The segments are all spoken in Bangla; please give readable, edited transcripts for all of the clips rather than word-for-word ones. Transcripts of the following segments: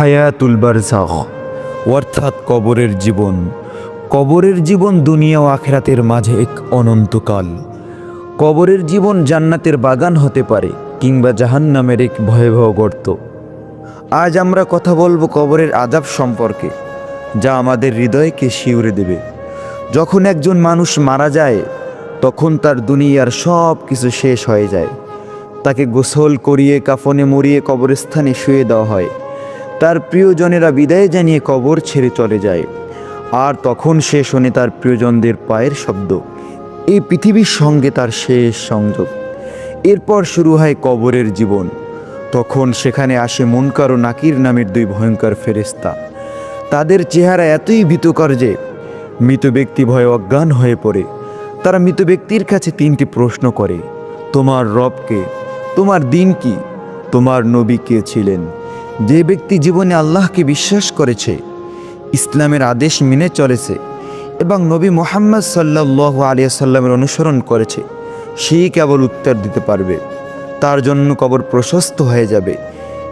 হায়াতুল বারজাখ অর্থাৎ কবরের জীবন। কবরের জীবন দুনিয়া ও আখিরাতের মাঝে এক অনন্তকাল। কবরের জীবন জান্নাতের বাগান হতে পারে কিংবা জাহান্নামের এক ভয়াবহ গর্ত। আজ আমরা কথা বলবো কবরের আযাব সম্পর্কে, যা আমাদের হৃদয়কে শিউরে দেবে। যখন একজন মানুষ মারা যায় তখন তার দুনিয়ার সব কিছু শেষ হয়ে যায়। তাকে গোসল করিয়ে কাফনে মুড়িয়ে কবরস্থানে শুয়ে দেওয়া হয়। তার প্রিয়জনেরা বিদায় জানিয়ে কবর ছেড়ে চলে যায়, আর তখন সে শোনে তার প্রিয়জনদের পায়ের শব্দ। এই পৃথিবীর সঙ্গে তার শেষ সংযোগ। এরপর শুরু হয় কবরের জীবন। তখন সেখানে আসে মুনকার ও নাকির নামের দুই ভয়ঙ্কর ফেরেশতা। তাদের চেহারা এতই ভীতিকর যে মৃত ব্যক্তি ভয়ে অজ্ঞান হয়ে পড়ে। তারা মৃত ব্যক্তির কাছে তিনটি প্রশ্ন করে: তোমার রব কে? তোমার দিন কি? তোমার নবী কে ছিলেন? যে ব্যক্তি জীবনে আল্লাহকে বিশ্বাস করেছে, ইসলামের আদেশ মেনে চলেছে এবং নবী মুহাম্মদ সাল্লাল্লাহু আলাইহি ওয়াসাল্লামের অনুসরণ করেছে, সেই কেবল উত্তর দিতে পারবে। তার জন্য কবর প্রশস্ত হয়ে যাবে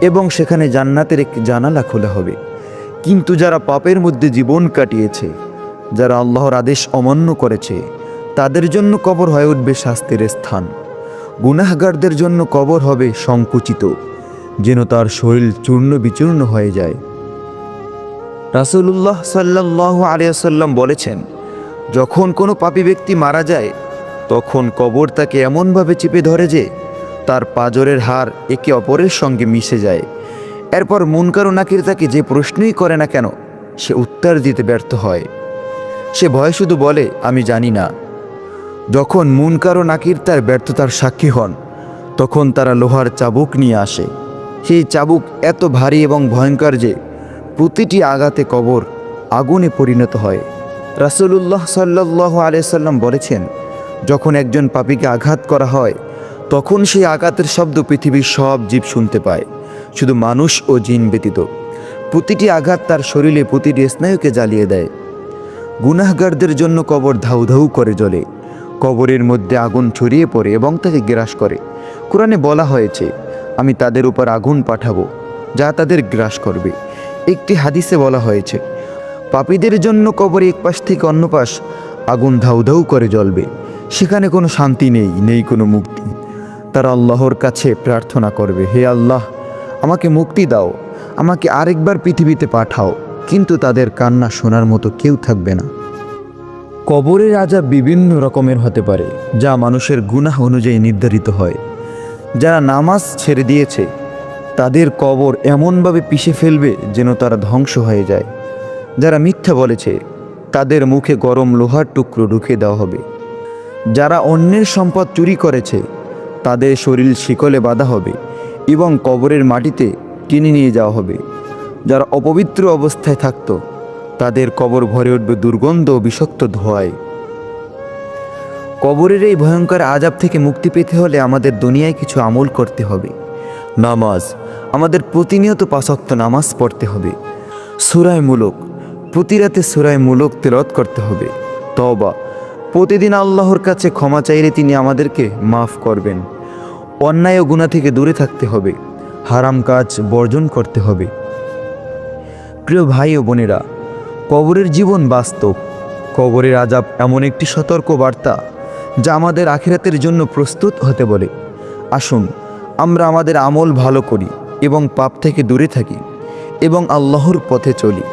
এবং সেখানে জান্নাতের একটি জানালা খোলা হবে। কিন্তু যারা পাপের মধ্যে জীবন কাটিয়েছে, যারা আল্লাহর আদেশ অমান্য করেছে, তাদের জন্য কবর হয়ে উঠবে শাস্তির স্থান। গুনাহগারদের জন্য কবর হবে সংকুচিত, যেন তার শরীর চূর্ণ বিচূর্ণ হয়ে যায়। রাসূলুল্লাহ সাল্লাল্লাহু আলাইহি ওয়াসাল্লাম বলেছেন, যখন কোনো পাপী ব্যক্তি মারা যায় তখন কবর তাকে এমনভাবে চেপে ধরে যে তার পাঁজরের হাড় একে অপরের সঙ্গে মিশে যায়। এরপর মুনকার ও নাকির তাকে যে প্রশ্নই করে না কেন, সে উত্তর দিতে ব্যর্থ হয়। সে ভয়ে শুধু বলে, আমি জানি না। যখন মুনকার ও নাকির তার ব্যর্থতার সাক্ষী হন, তখন তারা লোহার চাবুক নিয়ে আসে। সেই চাবুক এত ভারী এবং ভয়ঙ্কর যে প্রতিটি আঘাতে কবর আগুনে পরিণত হয়। রাসূলুল্লাহ সাল্লাল্লাহু আলাইহি ওয়াসাল্লাম বলেছেন, যখন একজন পাপীকে আঘাত করা হয় তখন সেই আঘাতের শব্দ পৃথিবীর সব জীব শুনতে পায়, শুধু মানুষ ও জিন ব্যতীত। প্রতিটি আঘাত তার শরীরে প্রতিটি স্নায়ুকে জ্বালিয়ে দেয়। গুনাহগারদের জন্য কবর ধাউ ধাউ করে জ্বলে। কবরের মধ্যে আগুন ছড়িয়ে পড়ে এবং তাকে গ্রাস করে। কোরআনে বলা হয়েছে, আমি তাদের উপর আগুন পাঠাবো যা তাদের গ্রাস করবে। একটি হাদিসে বলা হয়েছে, পাপীদের জন্য কবরে এক পাশ থেকে অন্য পাশ আগুন ধাউ ধাউ করে জ্বলবে। সেখানে কোনো শান্তি নেই, নেই কোনো মুক্তি। তারা আল্লাহর কাছে প্রার্থনা করবে, হে আল্লাহ, আমাকে মুক্তি দাও, আমাকে আরেকবার পৃথিবীতে পাঠাও। কিন্তু তাদের কান্না শোনার মতো কেউ থাকবে না। কবরের আযাব বিভিন্ন রকমের হতে পারে, যা মানুষের গুনাহ অনুযায়ী নির্ধারিত হয়। যারা নামাজ ছেড়ে দিয়েছে তাদের কবর এমনভাবে পিষে ফেলবে যেন তারা ধ্বংস হয়ে যায়। যারা মিথ্যা বলেছে তাদের মুখে গরম লোহার টুকরো ঢুকিয়ে দেওয়া হবে। যারা অন্যের সম্পদ চুরি করেছে তাদের শরীর শিকলে বাঁধা হবে এবং কবরের মাটিতে টেনে নিয়ে যাওয়া হবে। যারা অপবিত্র অবস্থায় থাকত তাদের কবর ভরে উঠবে দুর্গন্ধ ও বিষাক্ত ধোঁয়ায়। কবরের এই ভয়ঙ্কর আযাব থেকে মুক্তি পেতে হলে আমাদের দুনিয়ায় কিছু আমল করতে হবে। নামাজ, আমাদের প্রতিনিয়ত 5 ওয়াক্ত নামাজ পড়তে হবে। সূরা মুলক, প্রতি রাতে সূরা মুলক তেলাওয়াত করতে হবে। তওবা, প্রতিদিন আল্লাহর কাছে ক্ষমা চাইলে তিনি আমাদেরকে মাফ করবেন। অন্যায় ও গুনাহ থেকে দূরে থাকতে হবে। হারাম কাজ বর্জন করতে হবে। প্রিয় ভাই ও বোনেরা, কবরের জীবন বাস্তব। কবরের আযাব এমন একটি সতর্ক বার্তা যা আমাদের আখিরাতের জন্য প্রস্তুত হতে বলে। আসুন আমরা আমাদের আমল ভালো করি এবং পাপ থেকে দূরে থাকি এবং আল্লাহর পথে চলি।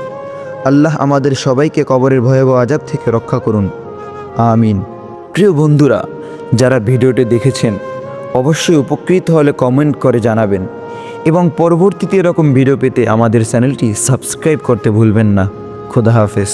আল্লাহ আমাদের সবাইকে কবরের ভয়াবহ আযাব থেকে রক্ষা করুন, আমিন। প্রিয় বন্ধুরা, যারা ভিডিওটি দেখেছেন অবশ্যই উপকৃত হলে কমেন্ট করে জানাবেন এবং পরবর্তীতে এরকম ভিডিও পেতে আমাদের চ্যানেলটি সাবস্ক্রাইব করতে ভুলবেন না। খোদা হাফেজ।